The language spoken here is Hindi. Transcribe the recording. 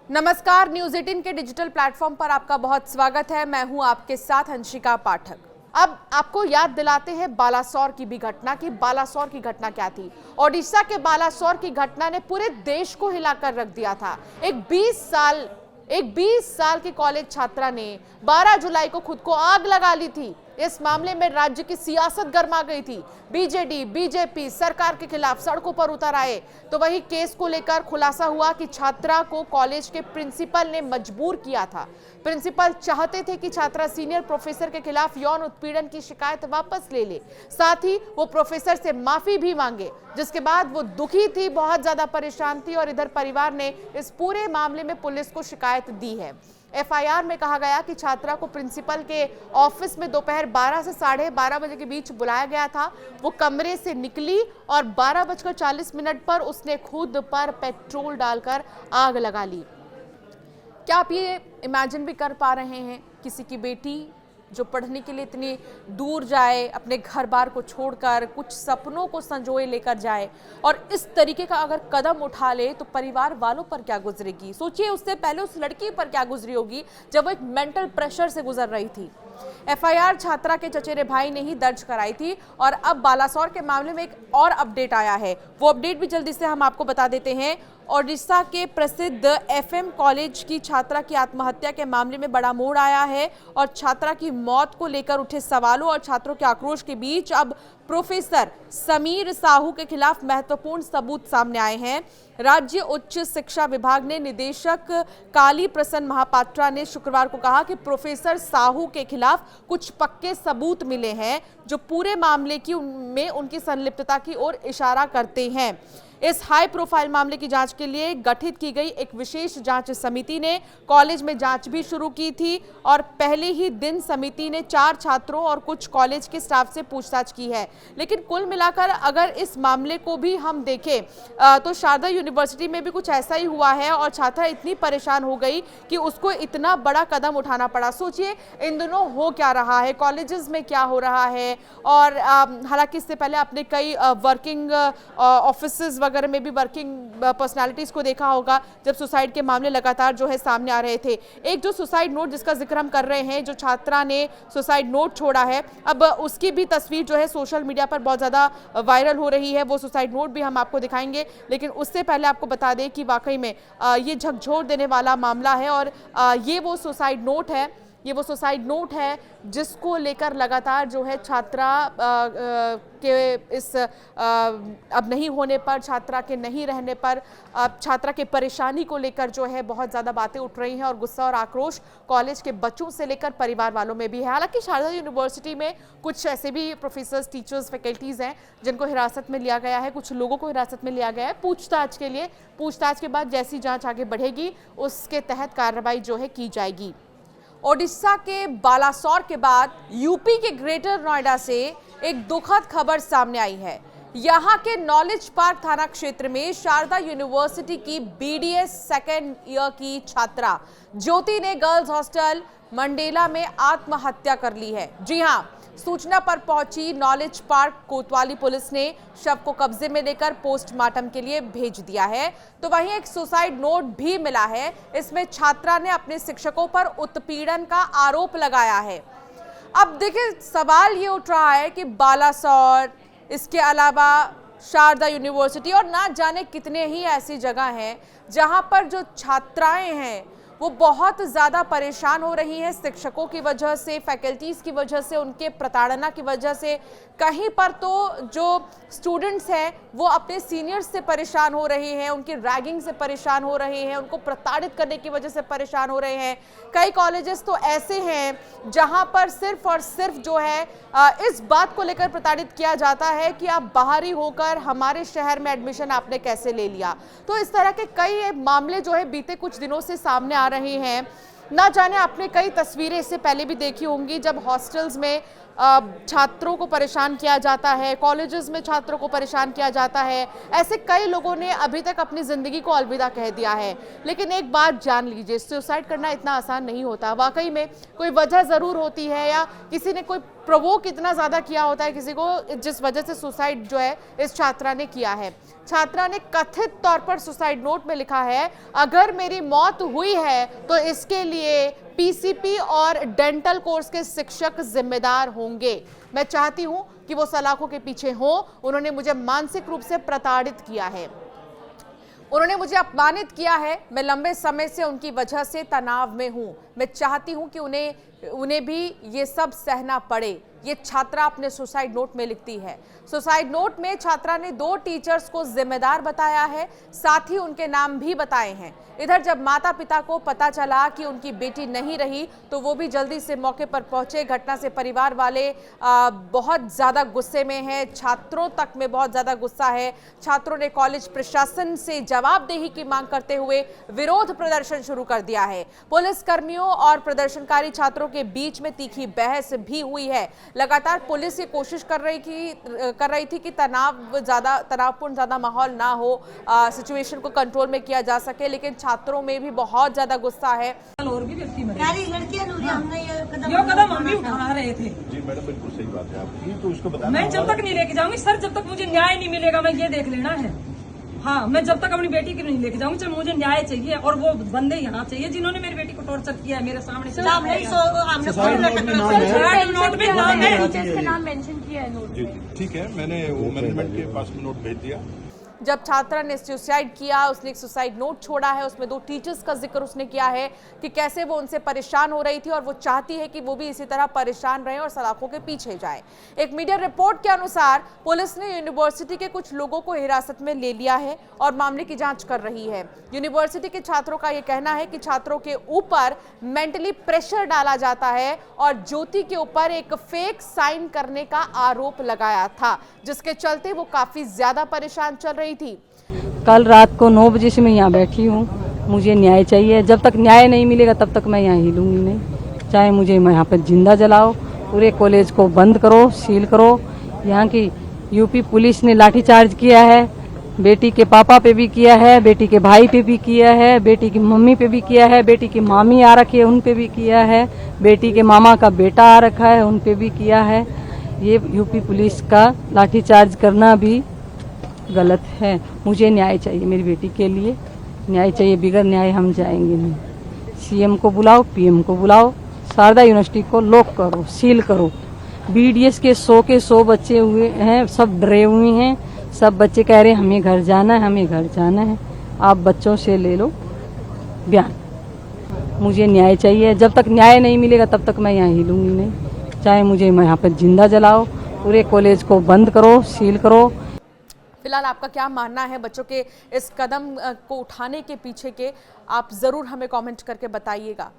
नमस्कार, न्यूज़ 18 के डिजिटल प्लेटफॉर्म पर आपका बहुत स्वागत है। मैं हूं आपके साथ हंसिका पाठक। अब आपको याद दिलाते हैं बालासोर की भी घटना की। बालासोर की घटना क्या थी? ओडिशा के बालासोर की घटना ने पूरे देश को हिलाकर रख दिया था। एक 20 साल की कॉलेज छात्रा ने 12 जुलाई को खुद को आग लगा ली थी। इस मामले में राज्य की सियासत गर्मा गई थी। बीजेडी, बीजेपी सरकार के खिलाफ सड़कों पर उतर आए। तो वही केस को लेकर खुलासा हुआ कि छात्रा को कॉलेज के प्रिंसिपल ने मजबूर किया था। प्रिंसिपल चाहते थे कि छात्रा सीनियर प्रोफेसर के खिलाफ यौन उत्पीड़न की शिकायत वापस ले ले, साथ ही वो प्रोफेसर से माफी भी मांगे, जिसके बाद वो दुखी थी, बहुत ज्यादा परेशान थी और इधर परिवार ने इस पूरे मामले में पुलिस को शिकायत दी है। एफआईआर में कहा गया कि छात्रा को प्रिंसिपल के ऑफिस में दोपहर 12 से 12:30 बजे के बीच बुलाया गया था। वो कमरे से निकली और 12:40 पर उसने खुद पर पेट्रोल डालकर आग लगा ली। क्या आप ये इमेजिन भी कर पा रहे हैं? किसी की बेटी जो पढ़ने के लिए इतनी दूर जाए, अपने घर बार को छोड़कर कुछ सपनों को संजोए लेकर जाए और इस तरीके का अगर कदम उठा ले तो परिवार वालों पर क्या गुजरेगी? सोचिए, उससे पहले उस लड़की पर क्या गुजरी होगी जब वो एक मेंटल प्रेशर से गुजर रही थी। एफआईआर छात्रा के चचेरे भाई ने ही दर्ज कराई थी और अब बालासोर के मामले में एक और अपडेट आया है। वो अपडेट भी जल्दी से हम आपको बता देते हैं। ओडिशा के प्रसिद्ध एफएम कॉलेज की छात्रा की आत्महत्या के मामले में बड़ा मोड़ आया है और छात्रा की मौत को लेकर उठे सवालों और छात्रों के आक्रोश के बीच अब प्रोफेसर समीर साहू के खिलाफ महत्वपूर्ण सबूत सामने आए हैं। राज्य उच्च शिक्षा विभाग ने निदेशक काली प्रसन्न महापात्रा ने शुक्रवार को कहा कि प्रोफेसर साहू के खिलाफ कुछ पक्के सबूत मिले हैं जो पूरे मामले में उनकी संलिप्तता की ओर इशारा करते हैं। इस हाई प्रोफाइल मामले की जांच के लिए गठित की गई एक विशेष जांच समिति ने कॉलेज में जांच भी शुरू की थी और पहले ही दिन समिति ने 4 छात्रों और कुछ कॉलेज के स्टाफ से पूछताछ की है। लेकिन कुल मिलाकर अगर इस मामले को भी हम देखें तो शारदा यूनिवर्सिटी में भी कुछ ऐसा ही हुआ है और छात्रा इतनी परेशान हो गई कि उसको इतना बड़ा कदम उठाना पड़ा। सोचिए, इन दिनों हो क्या रहा है, कॉलेजेस में क्या हो रहा है। और हालांकि इससे पहले आपने कई वर्किंग ऑफिसेज वगैरह में भी वर्किंग पर्सनालिटीज को देखा होगा जब सुसाइड के मामले लगातार जो है सामने आ रहे थे। एक जो सुसाइड नोट जिसका जिक्र हम कर रहे हैं, जो छात्रा ने सुसाइड नोट छोड़ा है, अब उसकी भी तस्वीर जो है सोशल मीडिया पर बहुत ज़्यादा वायरल हो रही है। वो सुसाइड नोट भी हम आपको दिखाएंगे, लेकिन उससे पहले आपको बता दें कि वाकई में ये झकझोर देने वाला मामला है और ये वो सुसाइड नोट है जिसको लेकर लगातार जो है छात्रा के इस अब नहीं होने पर, छात्रा के नहीं रहने पर, छात्रा के परेशानी को लेकर जो है बहुत ज़्यादा बातें उठ रही हैं और गुस्सा और आक्रोश कॉलेज के बच्चों से लेकर परिवार वालों में भी है। हालांकि शारदा यूनिवर्सिटी में कुछ ऐसे भी प्रोफेसर्स, टीचर्स, फैकल्टीज़ हैं जिनको हिरासत में लिया गया है, कुछ लोगों को हिरासत में लिया गया है पूछताछ के लिए। पूछताछ के बाद जैसी जाँच आगे बढ़ेगी उसके तहत कार्रवाई जो है की जाएगी। ओडिशा के बालासोर के बाद यूपी के ग्रेटर नोएडा से एक दुखद खबर सामने आई है। यहाँ के नॉलेज पार्क थाना क्षेत्र में शारदा यूनिवर्सिटी की बीडीएस सेकेंड ईयर की छात्रा ज्योति ने गर्ल्स हॉस्टल मंडेला में आत्महत्या कर ली है। जी हाँ, सूचना पर पहुंची नॉलेज पार्क कोतवाली पुलिस ने शव को कब्जे में लेकर पोस्टमार्टम के लिए भेज दिया है। तो वहीं एक सुसाइड नोट भी मिला है। इसमें छात्रा ने अपने शिक्षकों पर उत्पीड़न का आरोप लगाया है। अब देखिए, सवाल ये उठ रहा है कि बालासोर, इसके अलावा शारदा यूनिवर्सिटी और ना जाने कितने ही ऐसी जगह हैं जहां पर जो छात्राएं हैं वो बहुत ज़्यादा परेशान हो रही हैं शिक्षकों की वजह से, फैकल्टीज़ की वजह से, उनके प्रताड़ना की वजह से। कहीं पर तो जो स्टूडेंट्स हैं वो अपने सीनियर्स से परेशान हो रहे हैं, उनकी रैगिंग से परेशान हो रहे हैं, उनको प्रताड़ित करने की वजह से परेशान हो रहे हैं। कई कॉलेजेस तो ऐसे हैं जहां पर सिर्फ और सिर्फ जो है इस बात को लेकर प्रताड़ित किया जाता है कि आप बाहरी होकर हमारे शहर में एडमिशन आपने कैसे ले लिया। तो इस तरह के कई मामले जो है बीते कुछ दिनों से सामने आ रहे हैं। ना जाने आपने कई तस्वीरें इससे पहले भी देखी होंगी जब हॉस्टल्स में छात्रों को परेशान किया जाता है, कॉलेजेस में छात्रों को परेशान किया जाता है। ऐसे कई लोगों ने अभी तक अपनी ज़िंदगी को अलविदा कह दिया है। लेकिन एक बात जान लीजिए, सुसाइड करना इतना आसान नहीं होता। वाकई में कोई वजह ज़रूर होती है या किसी ने कोई प्रोवोक इतना ज़्यादा किया होता है किसी को, जिस वजह से सुसाइड जो है इस छात्रा ने किया है। छात्रा ने कथित तौर पर सुसाइड नोट में लिखा है, अगर मेरी मौत हुई है तो इसके लिए पीसीपी और डेंटल कोर्स के शिक्षक जिम्मेदार होंगे। मैं चाहती हूं कि वो सलाखों के पीछे हों। उन्होंने मुझे मानसिक रूप से प्रताड़ित किया है, उन्होंने मुझे अपमानित किया है। मैं लंबे समय से उनकी वजह से तनाव में हूं। मैं चाहती हूं कि उन्हें भी ये सब सहना पड़े। ये छात्रा अपने सुसाइड नोट में लिखती है। सुसाइड नोट में छात्रा ने 2 टीचर्स को जिम्मेदार बताया है, साथ ही उनके नाम भी बताए हैं। इधर जब माता पिता को पता चला कि उनकी बेटी नहीं रही तो वो भी जल्दी से मौके पर पहुंचे। घटना से परिवार वाले बहुत ज्यादा गुस्से में हैं, छात्रों तक में बहुत ज्यादा गुस्सा है। छात्रों ने कॉलेज प्रशासन से जवाबदेही की मांग करते हुए विरोध प्रदर्शन शुरू कर दिया है। पुलिस कर्मियों और प्रदर्शनकारी छात्रों के बीच में तीखी बहस भी हुई है। लगातार पुलिस ये कोशिश कर रही थी कि तनावपूर्ण ज्यादा माहौल ना हो, सिचुएशन को कंट्रोल में किया जा सके, लेकिन छात्रों में भी बहुत ज्यादा गुस्सा है। और भी व्यक्ति कदम हम भी उठा रहे थे। जी मैडम, बिल्कुल सही बात है आपकी, तो उसको बताना। मैं जब तक नहीं लेके जाऊंगी सर, जब तक मुझे न्याय नहीं मिलेगा, मैं ये देख लेना है। हाँ, मैं जब तक अपनी बेटी की नहीं लेके जाऊंगी, मुझे न्याय चाहिए और वो बंदे यहाँ चाहिए जिन्होंने मेरी बेटी को टॉर्चर किया है मेरे सामने। नोट में नाम है, टीचर्स के नाम मेंशन किया है नोट में। ठीक है, मैंने वो मैनेजमेंट के पास नोट भेज दिया। जब छात्रा ने सुसाइड किया, उसने एक सुसाइड नोट छोड़ा है, उसमें 2 टीचर्स का जिक्र उसने किया है कि कैसे वो उनसे परेशान हो रही थी और वो चाहती है कि वो भी इसी तरह परेशान रहे और सलाखों के पीछे जाए। एक मीडिया रिपोर्ट के अनुसार पुलिस ने यूनिवर्सिटी के कुछ लोगों को हिरासत में ले लिया है और मामले की जांच कर रही है। यूनिवर्सिटी के छात्रों का यह कहना है कि छात्रों के ऊपर मेंटली प्रेशर डाला जाता है और ज्योति के ऊपर एक फेक साइन करने का आरोप लगाया था, जिसके चलते वो काफी ज्यादा परेशान चल रही थी। कल रात को 9 बजे से मैं यहाँ बैठी हूँ, मुझे न्याय चाहिए। जब तक न्याय नहीं मिलेगा तब तक मैं यहाँ हिलूंगी नहीं। चाहे मुझे मैं यहाँ पर जिंदा जलाओ, पूरे कॉलेज को बंद करो, सील करो। यहाँ की यूपी पुलिस ने लाठीचार्ज किया है, बेटी के पापा पे भी किया है, बेटी के भाई पे भी किया है, बेटी की मम्मी पे भी किया है, बेटी की मामी आ रखी है उन पे भी किया है, बेटी के मामा का बेटा आ रखा है उन पे भी किया है। ये यूपी पुलिस का लाठीचार्ज करना भी गलत है। मुझे न्याय चाहिए, मेरी बेटी के लिए न्याय चाहिए। बिगड़ न्याय हम जाएंगे नहीं। सीएम को बुलाओ, पीएम को बुलाओ, शारदा यूनिवर्सिटी को लॉक करो, सील करो। बीडीएस के 100 बच्चे हुए हैं, सब डरे हुए हैं। सब बच्चे कह रहे हैं हमें घर जाना है, हमें घर जाना है। आप बच्चों से ले लो बयान। मुझे न्याय चाहिए। जब तक न्याय नहीं मिलेगा तब तक मैं यहाँ हिलूंगी नहीं। चाहे मुझे मैं यहाँ पर जिंदा जलाओ, पूरे कॉलेज को बंद करो, सील करो। फिलहाल आपका क्या मानना है बच्चों के इस कदम को उठाने के पीछे के, आप जरूर हमें कमेंट करके बताइएगा।